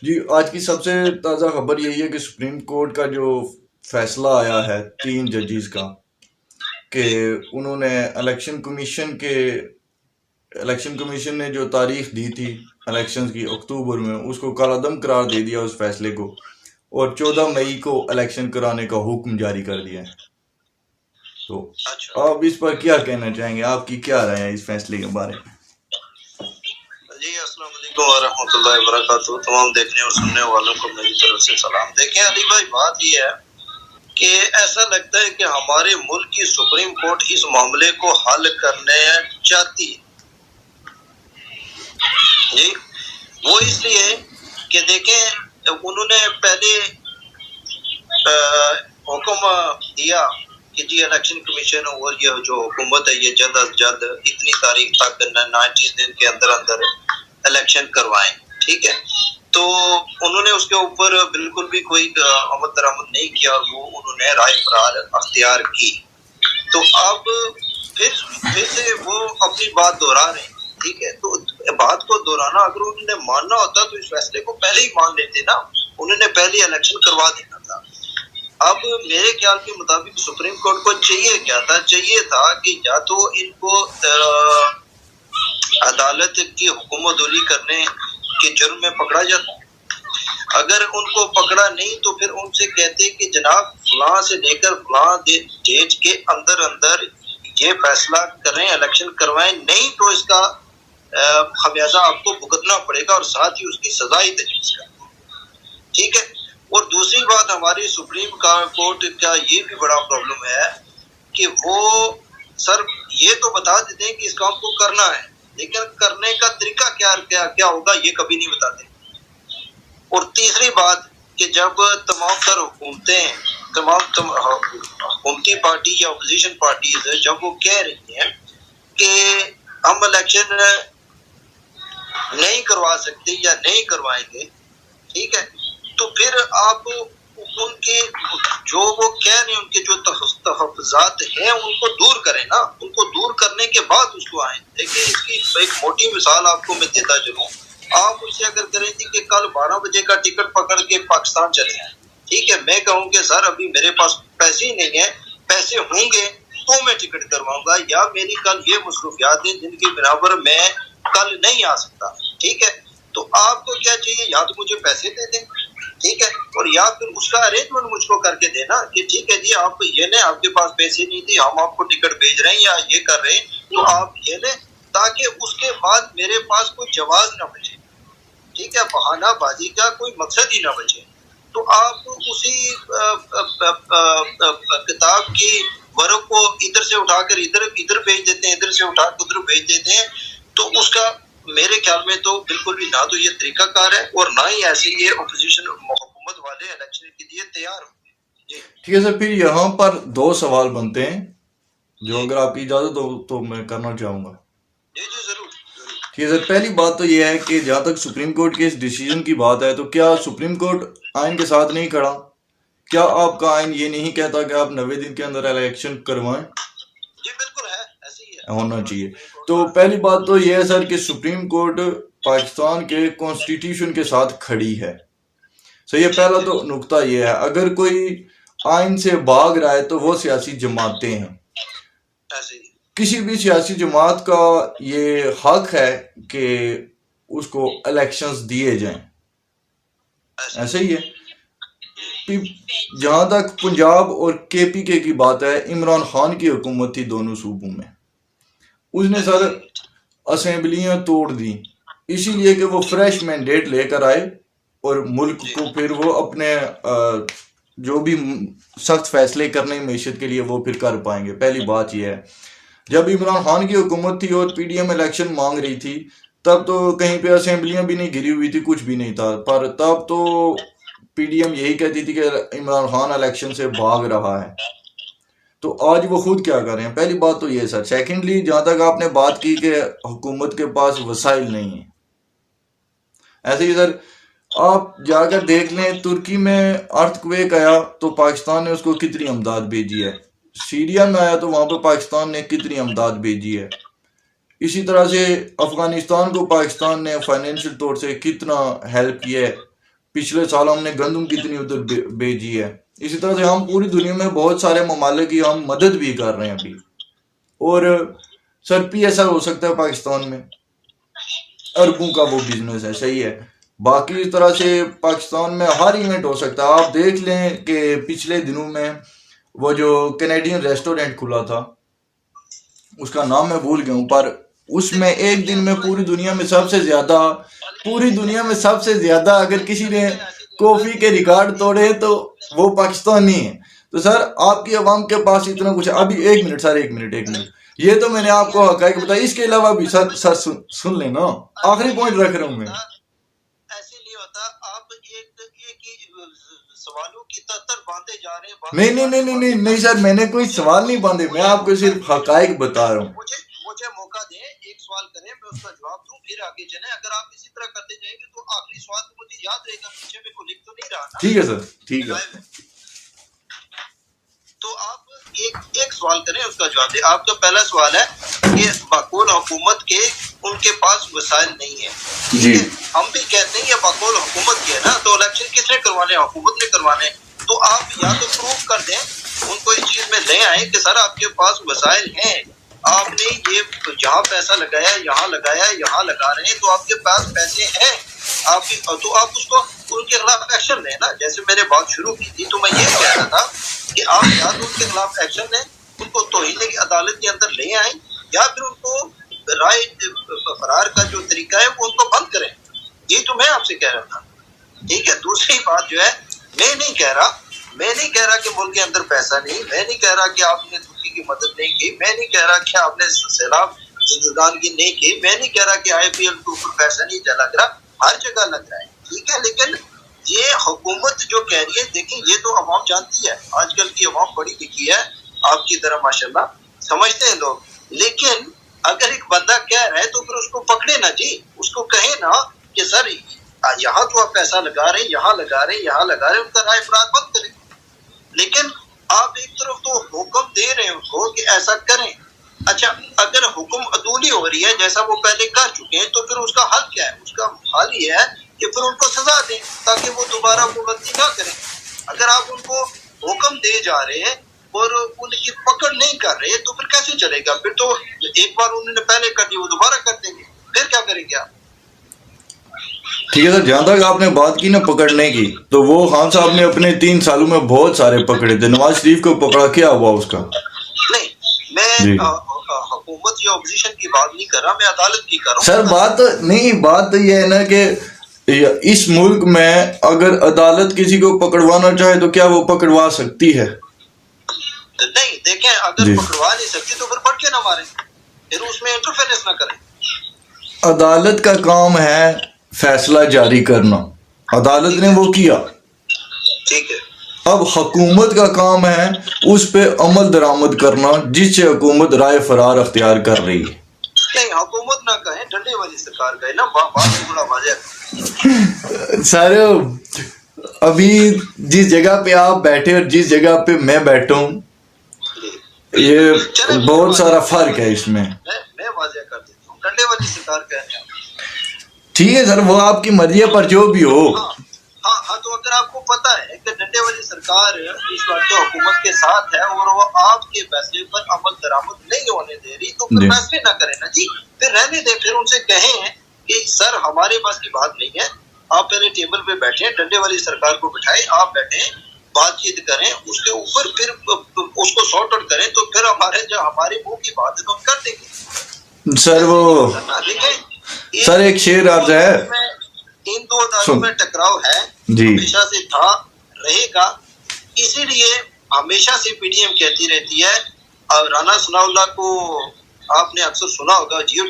جی آج کی سب سے تازہ خبر یہی ہے کہ سپریم کورٹ کا جو فیصلہ آیا ہے 3 ججز کا، کہ جی انہوں نے الیکشن کمیشن نے جو تاریخ دی تھی الیکشن کی اکتوبر میں، اس کو کالعدم قرار دے دیا اس فیصلے کو، اور جی 14 مئی کو الیکشن کرانے کا حکم جاری کر دیا ہے۔ تو اچھا آپ اس پر کیا کہنا چاہیں گے؟ آپ کی کیا رائے ہے اس فیصلے کے بارے میں؟ جی السلام علیکم ورحمۃ اللہ وبرکاتہ۔ تمام دیکھنے اور سننے والوں کو میری طرف سے سلام۔ دیکھیں علی بھائی، بات یہ ہے کہ ایسا لگتا ہے کہ ہمارے ملک کی سپریم کورٹ اس معاملے کو حل کرنے چاہتی ہے۔ جی وہ اس لیے کہ دیکھیں انہوں نے پہلے حکم دیا کہ جی الیکشن کمیشن اور یہ جو حکومت ہے یہ جلد از جلد اتنی تاریخ تک 90 دن کے اندر اندر الیکشن کروائیں، ٹھیک ہے۔ تو انہوں نے اس کے اوپر بالکل بھی کوئی عمل درآمد نہیں کیا، وہ انہوں نے رائے فرار اختیار کی۔ تو اب پھر سے وہ اپنی بات دہرا رہے ہیں، ٹھیک ہے۔ تو بات کو دہرانا، اگر انہوں نے ماننا ہوتا تو اس فیصلے کو پہلے ہی مان لیتے نا، انہوں نے پہلے الیکشن کروا دینا تھا۔ اب میرے خیال کے مطابق سپریم کورٹ کو چاہیے کیا تھا؟ چاہیے تھا کہ یا تو ان کو عدالت کی حکم عدولی کرنے کے جرم میں پکڑا جاتا، اگر ان کو پکڑا نہیں تو پھر ان سے کہتے کہ جناب فلاں سے لے کر فلاں ڈیٹ کے اندر اندر یہ فیصلہ کریں، الیکشن کروائیں، نہیں تو اس کا خمیازہ آپ کو بھگتنا پڑے گا اور ساتھ ہی اس کی سزا ہی تجویز کریں، ٹھیک ہے۔ اور دوسری بات، ہماری سپریم کورٹ کا یہ بھی بڑا پرابلم ہے کہ وہ سر یہ تو بتا دیتے ہیں کہ اس کام کو کرنا ہے، لیکن کرنے کا طریقہ کیا ہوگا یہ کبھی نہیں بتاتے۔ اور تیسری بات کہ جب تمام تر حکومتیں، تمام حکومتی پارٹی یا اپوزیشن پارٹیز جب وہ کہہ رہی ہیں کہ ہم الیکشن نہیں کروا سکتے یا نہیں کروائیں گے، ٹھیک ہے، تو پھر آپ ان کے جو وہ کہہ رہے ہیں ان کے جو تحفظات ہیں ان کو دور کریں نا، ان کو دور کرنے کے بعد اس کو آئیں۔ دیکھیں اس کی ایک موٹی مثال آپ کو میں دیتا چلوں، آپ اس سے اگر کریں تھی کہ کل 12 بجے کا ٹکٹ پکڑ کے پاکستان چلے آئیں، ٹھیک ہے، میں کہوں کہ سر ابھی میرے پاس پیسے ہی نہیں ہیں، پیسے ہوں گے تو میں ٹکٹ کرواؤں گا، یا میری کل یہ مصروفیات ہیں جن کی بنا پر میں کل نہیں آ سکتا، ٹھیک ہے۔ تو آپ کو کیا چاہیے؟ یا تو مجھے پیسے دے دیں، ٹھیک ہے، اور یا پھر اس کا ارینجمنٹ مجھ کو کر کے دینا کہ ٹھیک ہے جی آپ یہ لیں، آپ کے پاس پیسے نہیں تھے، ہم آپ کو ٹکٹ بھیج رہے ہیں یا یہ کر رہے ہیں تو آپ یہ لیں، تاکہ اس کے بعد میرے پاس کوئی جواز نہ بچے، ٹھیک ہے، بہانہ بازی کا کوئی مقصد ہی نہ بچے۔ تو آپ اسی کتاب کی ورق کو ادھر سے اٹھا کر ادھر بھیج دیتے ہیں، ادھر سے اٹھا کر ادھر بھیج دیتے ہیں، تو اس کا میرے خیال میں تو بالکل بھی نہ تو یہ طریقہ کار ہے اور نہ ہی ایسے یہ اپوزیشن حکومت والے الیکشن کے لیے تیار ہوں گے۔ ٹھیک ہے سر، پھر یہاں پر 2 سوال بنتے ہیں جو اگر آپ کی اجازت ہو تو میں کرنا چاہوں گا۔ جی ضرور۔ ٹھیک ہے سر، پہلی بات تو یہ ہے کہ جہاں تک سپریم کورٹ کے اس ڈیسیژن کی بات ہے تو کیا سپریم کورٹ آئین کے ساتھ نہیں کھڑا؟ کیا آپ کا آئین یہ نہیں کہتا کہ آپ 90 دن کے اندر الیکشن کروائیں؟ جی بالکل ہے، ایسے ہی ہے، ہونا چاہیے۔ تو پہلی بات تو یہ ہے سر کہ سپریم کورٹ پاکستان کے کانسٹیٹیوشن کے ساتھ کھڑی ہے، صحیح ہے۔ پہلا تو نقطہ یہ ہے، اگر کوئی آئین سے بھاگ رہا ہے تو وہ سیاسی جماعتیں ہیں، کسی بھی سیاسی جماعت کا یہ حق ہے کہ اس کو الیکشنز دیے جائیں، ایسا ہی ہے۔ جہاں تک پنجاب اور کے پی کے کی بات ہے، عمران خان کی حکومت تھی دونوں صوبوں میں، اس نے سر اسمبلیاں توڑ دی اسی لیے کہ وہ فریش مینڈیٹ لے کر آئے اور ملک کو پھر وہ اپنے جو بھی سخت فیصلے کرنے معیشت کے لیے وہ پھر کر پائیں گے۔ پہلی بات یہ ہے، جب عمران خان کی حکومت تھی اور پی ڈی ایم الیکشن مانگ رہی تھی تب تو کہیں پہ اسمبلیاں بھی نہیں گری ہوئی تھی، کچھ بھی نہیں تھا، پر تب تو پی ڈی ایم یہی کہتی تھی کہ عمران خان الیکشن سے بھاگ رہا ہے۔ تو آج وہ خود کیا کر رہے ہیں؟ پہلی بات تو یہ سر۔ سیکنڈلی، جہاں تک آپ نے بات کی کہ حکومت کے پاس وسائل نہیں ہیں، ایسے ہی سر آپ جا کر دیکھ لیں، ترکی میں ارتھ کویک آیا تو پاکستان نے اس کو کتنی امداد بھیجی ہے، سیریا میں آیا تو وہاں پہ پاکستان نے کتنی امداد بھیجی ہے، اسی طرح سے افغانستان کو پاکستان نے فائنینشیل طور سے کتنا ہیلپ کیا ہے، پچھلے سال ہم نے گندم کتنی ادھر بھیجی ہے. اسی طرح سے ہم پوری دنیا میں بہت سارے ممالک کی ہم مدد بھی کر رہے ہیں ابھی. اور سر PSR ہو سکتا ہے پاکستان میں، اربوں کا وہ بزنس ہے، صحیح ہے. باقی اس طرح سے پاکستان میں ہر ایونٹ ہو سکتا ہے. آپ دیکھ لیں کہ پچھلے دنوں میں وہ جو کینیڈین ریسٹورینٹ کھلا تھا، اس کا نام میں بھول گیا ہوں، پر اس میں ایک دن میں پوری دنیا میں سب سے زیادہ اگر کسی نے کافی کے ریکارڈ توڑے تو وہ پاکستانی ہے. تو سر آپ کی عوام کے پاس اتنا کچھ ہے. ابھی ایک منٹ یہ تو میں نے آپ کو حقائق بتایا، اس کے علاوہ بھی سر سن لیں نا، آخری پوائنٹ رکھ رہا ہوں میں. ایسے نہیں ہوتا، آپ ایک سوالوں کی تتر باندھے جا رہے ہیں. نہیں سر، میں نے کوئی سوال نہیں باندھے، میں آپ کو صرف حقائق بتا رہا ہوں. مجھے موقع دیں، ایک سوال کریں، میں اس کا جواب دوں، پھر آگے چلیں. اگر آپ اسی طرح کرتے جائیں گے تو آخری سوال تو مجھے یاد رہے گا، پیچھے میں کوئی لکھ تو نہیں رہا نا. ٹھیک ہے سر، ٹھیک ہے. تو آپ ایک سوال کریں، اس کا جواب دیں. آپ کا پہلا سوال ہے کہ بقول حکومت کے ان کے پاس وسائل نہیں ہے. جی ہم بھی کہتے ہیں یہ بقول حکومت کی ہے نا، تو الیکشن کس نے کروانے؟ حکومت نے کروانے. تو آپ یا تو پروف کر دیں، ان کو اس چیز میں لے آئیں کہ سر آپ کے پاس وسائل ہیں، آپ نے یہ جہاں پیسہ لگایا، یہاں لگایا، یہاں لگا رہے ہیں، تو آپ کے پاس پیسے ہیں. تو آپ اس کو ان کے خلاف ایکشن لیں نا. جیسے میں نے بات شروع کی تھی تو میں یہ کہہ رہا تھا کہ آپ یا تو ان کے خلاف ایکشن لیں، ان کو توہین کی عدالت کے اندر لے آئیں، یا پھر ان کو رائے فرار کا جو طریقہ ہے وہ ان کو بند کریں. یہ تو میں آپ سے کہہ رہا تھا. ٹھیک ہے. دوسری بات جو ہے، میں نہیں کہہ رہا کہ ملک کے اندر پیسہ نہیں، میں نہیں کہہ رہا کہ آپ نے دکھی کی مدد نہیں کی، میں نہیں کہہ رہا کہ آپ نے سیلاب زندگانی نہیں کی، میں نہیں کہہ رہا کہ IPL کے اوپر پیسہ نہیں لگ رہا، ہر جگہ لگ رہا ہے. ٹھیک ہے. لیکن یہ حکومت جو کہہ رہی ہے، دیکھیں یہ تو عوام جانتی ہے، آج کل کی عوام بڑی لکھی ہے آپ کی طرح ماشاءاللہ، سمجھتے ہیں لوگ. لیکن اگر ایک بندہ کہہ رہا ہے تو پھر اس کو پکڑے نا جی، اس کو کہیں نا کہ سر یہاں تو آپ پیسہ لگا رہے ہیں، یہاں لگا رہے ہیں، یہاں لگا رہے ہیں، ان کا رائے فرار بند کریں. لیکن آپ ایک طرف تو حکم دے رہے ہیں ان کو کہ ایسا کریں. اچھا، اگر حکم عدولی ہو رہی ہے جیسا وہ پہلے کر چکے ہیں، تو پھر اس کا حل کیا ہے؟ اس کا حل یہ ہے کہ پھر ان کو سزا دیں تاکہ وہ دوبارہ وہ غلطی نہ کریں. اگر آپ ان کو حکم دے جا رہے ہیں اور ان کی پکڑ نہیں کر رہے تو پھر کیسے چلے گا؟ پھر تو ایک بار انہوں نے پہلے کر دی، وہ دوبارہ کر دیں گے، پھر کیا کریں گے آپ؟ ٹھیک ہے سر. جہاں تک آپ نے بات کی نا پکڑنے کی، تو وہ خان صاحب نے اپنے 3 سالوں میں بہت سارے پکڑے تھے. نواز شریف کو پکڑا، کیا ہوا اس کا؟ نہیں، میں حکومت یا اپوزیشن کی بات نہیں کر رہا، میں عدالت کی کر رہا ہوں. سر بات تو یہ ہے نا کہ اس ملک میں اگر عدالت کسی کو پکڑوانا چاہے تو کیا وہ پکڑوا سکتی ہے؟ نہیں، دیکھیں اگر پکڑوا نہیں سکتی تو پھر پڑھ کے نہ ماریں، پھر اس میں انٹرفیئرنس نہ کریں. عدالت کا کام ہے فیصلہ جاری کرنا، عدالت نے وہ کیا. ٹھیک ہے. اب حکومت کا کام ہے اس پہ عمل درآمد کرنا، جس سے حکومت رائے فرار اختیار کر رہی ہے. نہیں، حکومت نہ کہیں، ڈنڈے والی سرکار کہیں نا، بات بڑا واضح. سر ابھی جس جگہ پہ آپ بیٹھے اور جس جگہ پہ میں بیٹھا ہوں، یہ بہت سارا فرق ہے اس میں. میں واضح کر دیتا ہوں، ڈنڈے والی سرکار کہیں. ٹھیک ہے سر، وہ آپ کی مرضی ہے، پر جو بھی ہو. ہاں تو اگر آپ کو پتا ہے کہ ڈنڈے والی سرکار اس وقت حکومت کے ساتھ ہے اور وہ آپ کے فیصلے پر عمل درآمد نہیں ہونے دے رہی، تو پھر فیصلے نہ کریں نا جی، پھر رہنے دیں. پھر ان سے کہیں کہ سر ہمارے پاس کی بات نہیں ہے، آپ پہلے ٹیبل پہ بیٹھیں، ڈنڈے والی سرکار کو بٹھائیں، آپ بیٹھیں، بات چیت کریں، اس کے اوپر پھر اس کو سارٹ آؤٹ کریں، تو پھر ہمارے منہ کی بات ہے تو ہم کر دیں گے. سر ایک شعر عرض ہے، ان دو اداروں میں ٹکراؤ ہے، ہمیشہ سے تھا، رہے گا. اسی لیے ہمیشہ سے PDM کہتی رہتی ہے. اور رانا ثناء اللہ کو آپ نے اکثر سنا ہوگا، جیو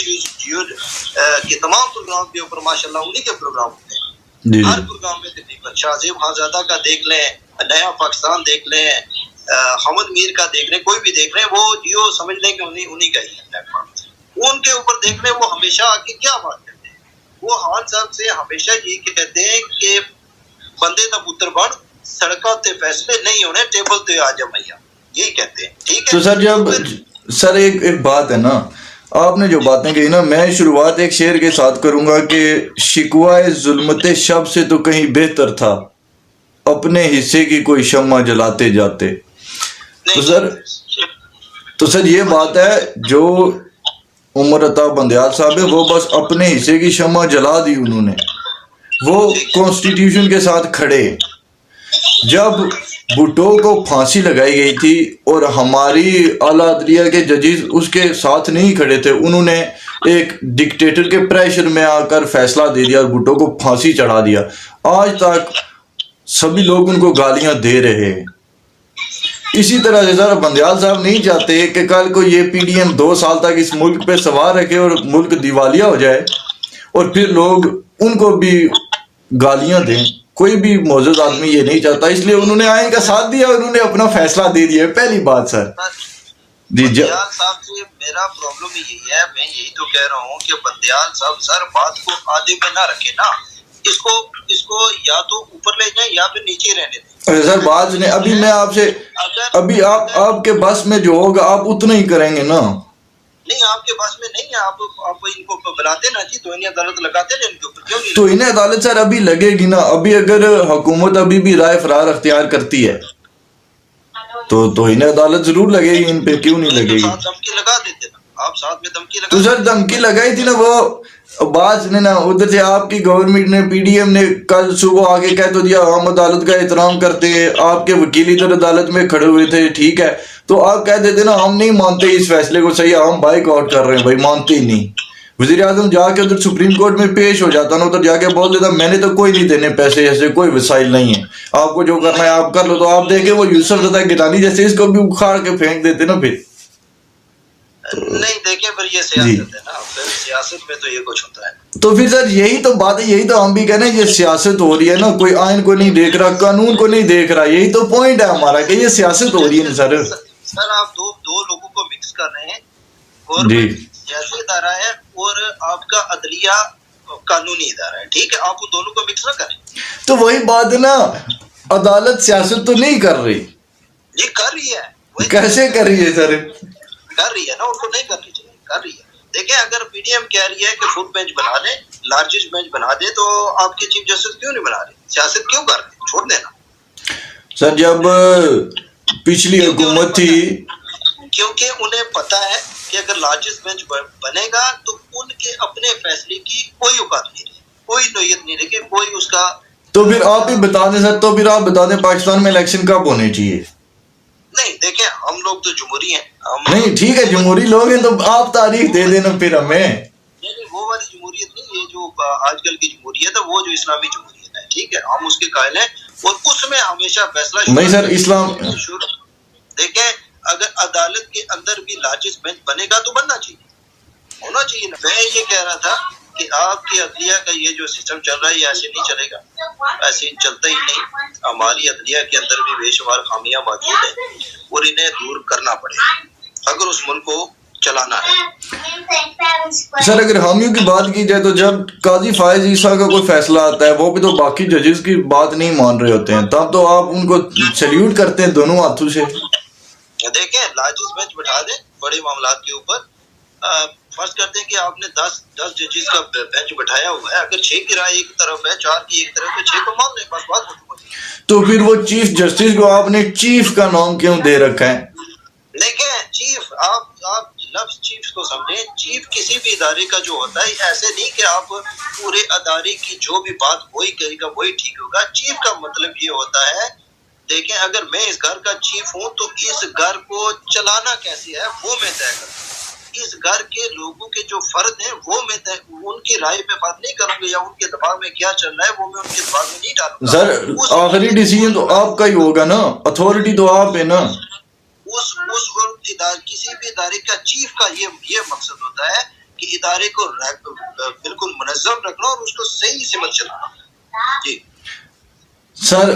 کے تمام پروگرام کے اوپر ماشاءاللہ انہی کے پروگرام ہوتے ہیں. ہر پروگرام میں تقریباً شاہزیب خانزادہ کا دیکھ لیں، نیا پاکستان دیکھ لیں، حمد میر کا دیکھ لیں، کوئی بھی دیکھ لیں، وہ جیو سمجھ لیں کہ انہی کا ہی ہے پلیٹ فارم. ان کے اوپر دیکھ لیں، وہ ہمیشہ آ کے کیا بات کرتے ہیں. وہ خان صاحب سے ہمیشہ یہ کہتے ہیں کہ بندے دا پتر بن، سڑکوں تے فیصلے نہیں ہونے، ٹیبل تے آ جا میاں، یہی کہتے ہیں. ٹھیک ہے. تو سر جب سر ایک بات ہے نا، آپ نے جو باتیں کہی نا، میں شروعات ایک شعر کے ساتھ کروں گا کہ شکوائے ظلمت شب سے تو کہیں بہتر تھا، اپنے حصے کی کوئی شمع جلاتے جاتے. تو سر یہ بات ہے، جو عمر عطا بندیال صاحب ہے وہ بس اپنے حصے کی شمع جلا دی انہوں نے. وہ کانسٹیٹیوشن کے ساتھ کھڑے. جب بھٹو کو پھانسی لگائی گئی تھی اور ہماری اعلیٰ عدلیہ کے ججز اس کے ساتھ نہیں کھڑے تھے، انہوں نے ایک ڈکٹیٹر کے پریشر میں آ کر فیصلہ دے دیا اور بھٹو کو پھانسی چڑھا دیا. آج تک سبھی لوگ ان کو گالیاں دے رہے ہیں. اسی طرح سے سر بندیال صاحب نہیں چاہتے کہ کل کو یہ پی ڈی ایم 2 سال تک اس ملک پہ سوار رکھے اور ملک دیوالیہ ہو جائے اور پھر لوگ ان کو بھی گالیاں دیں. کوئی بھی معزز آدمی یہ نہیں چاہتا، اس لیے انہوں نے آئین کا ساتھ دیا اور انہوں نے اپنا فیصلہ دے دیا. پہلی بات سر بندیال صاحب سے میرا پرابلم یہی ہے، میں یہی تو کہہ رہا ہوں کہ بندیال صاحب سر بات کو آدھے میں نہ رکھے نا، اس کو یا تو اوپر لے جائیں یا پھر نیچے رہنے دیں. سر بات سنیں، ابھی میں آپ سے ابھی آپ کے بس میں جو ہوگا آپ اتنا ہی کریں گے نا. نہیں آپ کے پاس میں نہیں ہے، آپ ان کو بلاتے نا جی، تو انہیں عدالت لگاتے نا ان کے اوپر، کیوں نہیں؟ تو انہیں عدالت سر ابھی لگے گی نا. ابھی اگر حکومت ابھی بھی رائے فرار اختیار کرتی ہے تو انہیں عدالت ضرور لگے گی. ان پہ کیوں نہیں لگے گی؟ دھمکی لگا دیتے نا آپ، ساتھ میں دھمکی لگا. تو سر دھمکی لگائی تھی نا، وہ بات نے نا ادھر سے آپ کی گورنمنٹ نے پی ڈی ایم نے کل صبح آگے کہہ تو دیا ہم عدالت کا احترام کرتے ہیں. آپ کے وکیل ادھر عدالت میں کھڑے ہوئے تھے، ٹھیک ہے، تو آپ کہہ دیتے نا ہم نہیں مانتے اس فیصلے کو صحیح، ہم بائیک آؤٹ کر رہے ہیں. بھائی مانتے ہی نہیں. وزیر اعظم جا کے ادھر سپریم کورٹ میں پیش ہو جاتا نا، ادھر جا کے بول دیتا میں نے تو کوئی نہیں دینے پیسے، ایسے کوئی وسائل نہیں ہے، آپ کو جو کرنا ہے آپ کر لو. تو آپ دیکھیں وہ یوسف رضا گیلانی جیسے اس کو بھی اکھاڑ کے پھینک دیتے نا. پھر نہیں دیکھیں پھر یہ سیاست ہے نا، پھر سیاست میں تو یہ کچھ ہوتا ہے. تو پھر سر یہی تو بات ہے، یہی تو ہم بھی کہہ رہے ہیں یہ سیاست ہو رہی ہے نا. کوئی آئین کو نہیں دیکھ رہا، قانون کو نہیں دیکھ رہا. یہی تو پوائنٹ ہے ہمارا کہ یہ سیاست ہو رہی ہے نا سر. سر آپ دو لوگوں کو مکس کر رہے ہیں، گورنمنٹ سیاسی ادارہ ہے اور آپ کا عدلیہ قانونی ادارہ ہے، ٹھیک ہے، آپ ان دونوں کو مکس نہ کریں. تو وہی بات ہے نا، عدالت سیاست تو نہیں کر رہی. یہ کر رہی ہے. کیسے کر رہی ہے سر؟ کر رہی ہے نا، ان کو نہیں کرنی چاہیے، کر رہی ہے. دیکھیں اگر پی ڈی ایم کہہ رہی ہے کہ فل بینچ بنا دیں، لارجسٹ بینچ بنا دیں، تو آپ کے چیف جسٹس کیوں نہیں بنا رہے؟ سیاست کیوں کر رہے؟ چھوڑ دینا. سر جب پچھلی حکومت تھی، کیونکہ انہیں پتا ہے کہ اگر لارجسٹ بینچ بنے گا تو ان کے اپنے فیصلے کی کوئی اوقات نہیں رہے، کوئی نوعیت نہیں رہے کہ کوئی اس کا. تو پھر آپ ہی بتا دیں سر، تو پھر آپ بتا دیں پاکستان میں الیکشن کب ہونے چاہیے؟ نہیں دیکھیں ہم لوگ تو جمہوری ہیں. نہیں ٹھیک ہے جمہوری لوگ ہیں، تو آپ تاریخ دے دینا پھر ہمیں. نہیں وہ والی جمہوریت نہیں، یہ جو آج کل کی جمہوریت ہے وہ جو اسلامی جمہوریت ہے، ٹھیک ہے، ہم اس کے قائل ہیں اور اس میں ہمیشہ فیصلہ نہیں سر اسلام. دیکھیں اگر عدالت کے اندر بھی لارجسٹ بینچ بنے گا تو بننا چاہیے، ہونا چاہیے نا. میں یہ کہہ رہا تھا کہ آپ کے عدلیہ کا یہ جو سسٹم چل رہا ہے یہ ایسے نہیں چلے گا، ایسے چلتا ہی نہیں. ہماری عدلیہ کے اندر بھی بے شمار خامیاں موجود ہیں اور انہیں دور کرنا پڑے گا اگر اس ملک کو چلانا ہے. سر اگر حامیوں کی بات کی جائے تو جب قاضی فائز عیسیٰ کا کوئی فیصلہ آتا ہے وہ بھی تو باقی ججز کی بات نہیں مان رہے ہوتے ہیں، تب تو آپ ان کو سیلیوٹ کرتے ہیں دونوں ہاتھوں سے. دیکھیں لارجسٹ بینچ بٹھا دیں بڑے معاملات کے اوپر. فرض کرتے ہیں کہ آپ نے 10 ججز کا بینچ بٹھایا ہوا ہے، اگر 6 کی رائے ایک طرف ہے 4 کی ایک طرف ہے، 6 کو مان لیں، بس بات ختم ہوتی ہے. تو پھر وہ چیف جسٹس کو آپ نے چیف کا نام کیوں دے رکھا ہے؟ دیکھیں چیف آپ لفظ چیف کو سمجھیں. چیف کسی بھی ادارے کا جو ہوتا ہے ایسے نہیں کہ آپ پورے ادارے کی جو بھی بات وہی کرے گا وہی ٹھیک ہوگا. چیف کا مطلب یہ ہوتا ہے، دیکھیں اگر میں اس گھر کا چیف ہوں تو اس گھر کو چلانا کیسے ہے وہ میں طے کروں. اس گھر کے لوگوں کے جو فرد ہیں وہ میں ان کی رائے پہ بات نہیں کروں گا، یا ان کے دماغ میں کیا چل رہا ہے وہ میں ان کے دماغ میں نہیں ڈالوں گا. سر آخری ڈیسیژن تو آپ کا ہی ہوگا نا، اتھارٹی تو آپ ہے نا. کسی بھی ادارے کا چیف کا یہ مقصد ہوتا ہے کہ ادارے کو بالکل منظم رکھنا اور اس کو صحیح سمت چلانا. جی سر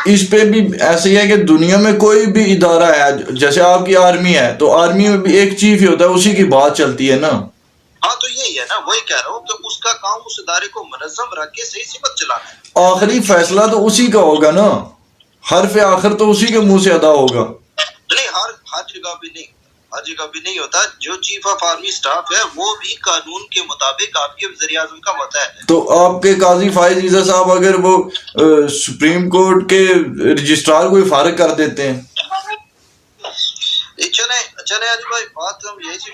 اس پہ بھی ایسے ہی ہے کہ دنیا میں کوئی بھی ادارہ ہے، جیسے آپ کی آرمی ہے تو آرمی میں بھی ایک چیف ہی ہوتا ہے، اسی کی بات چلتی ہے نا. ہاں تو یہی ہے نا، وہی کہہ رہا ہوں کہ اس کا کام اس ادارے کو منظم رکھ کے صحیح سمت چلانا ہے. آخری فیصلہ تو اسی کا ہوگا نا، حرف آخر تو اسی کے منہ سے ادا ہوگا. نہیں ہر جگہ بھی نہیں، ہاں جی کبھی نہیں ہوتا. جو چیف آف آرمی اسٹاف ہے وہ بھی قانون کے مطابق آپ کے وزیر اعظم کا متحد ہے. تو آپ کے قاضی فائز عیسیٰ صاحب اگر وہ سپریم کورٹ کے رجسٹرار کو فارغ کر دیتے ہیں. چلیں علی بھائی بات ہم یہی سے